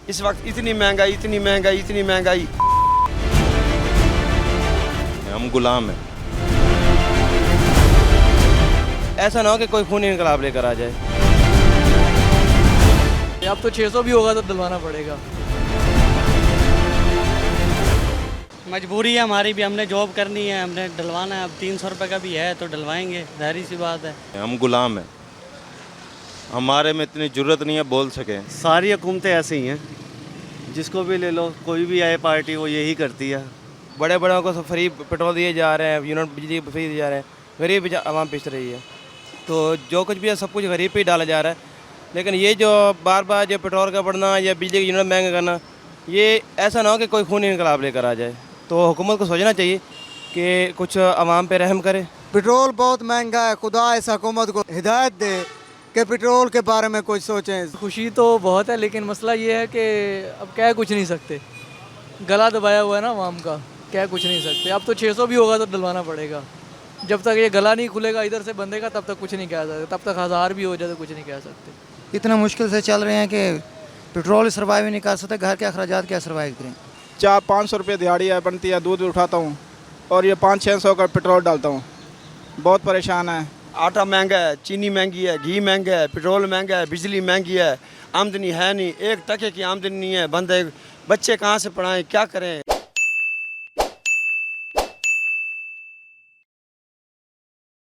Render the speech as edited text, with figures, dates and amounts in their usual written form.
इस वक्त इतनी महंगाई, इतनी महंगाई, इतनी महंगाई। हम गुलाम हैं। ऐसा ना हो कि कोई खूनी इनकलाब लेकर आ जाए। अब तो 600 भी होगा तो डलवाना पड़ेगा। मजबूरी है हमारी भी, हमने जॉब करनी है, हमने डलवाना है। अब 300 रुपये का भी है तो डलवाएंगे, जाहिर सी बात है। हम गुलाम हैं, हमारे में इतनी जरूरत नहीं है बोल सके। सारी हुकूमतें ऐसी ही हैं, जिसको भी ले लो, कोई भी आए पार्टी वो यही करती है। बड़े बड़ों को फ्री पेट्रोल दिए जा रहे हैं, यूनिट बिजली फ्री दिए जा रहे हैं, गरीब आवाम पिस रही है। तो जो कुछ भी है सब कुछ गरीब पे ही डाला जा रहा है। लेकिन ये जो बार बार जो पेट्रोल का बढ़ना या बिजली की यूनिट महंगा करना, ये ऐसा ना हो कि कोई खूनी इनकलाब लेकर आ जाए। तो हुकूमत को सोचना चाहिए कि कुछ आवाम पे रहम करे। पेट्रोल बहुत महंगा है, खुदा इस हुकूमत को हिदायत दे कि पेट्रोल के बारे में कुछ सोचें। खुशी तो बहुत है, लेकिन मसला ये है कि अब कह कुछ नहीं सकते। गला दबाया हुआ है ना आवाम का, कह कुछ नहीं सकते। अब तो 600 भी होगा तो डलवाना पड़ेगा। जब तक ये गला नहीं खुलेगा इधर से बंदे का, तब तक कुछ नहीं कह सकते। तब तक 1000 भी हो जाए तो कुछ नहीं कह सकते। इतना मुश्किल से चल रहे हैं कि पेट्रोल सर्वाइव नहीं कर सकते, घर के अखराजात क्या सर्वाइव करें। 400-500 रुपये दिहाड़ी है बनती है, दूध भी उठाता हूँ और ये 500-600 का पेट्रोल डालता हूँ। बहुत परेशान है। आटा महंगा है, चीनी महंगी है, घी महंगा है, पेट्रोल महंगा है, बिजली महंगी है, आमदनी है नहीं, एक टके की आमदनी नहीं है। बंदे बच्चे कहाँ से पढ़ाएं, क्या करें,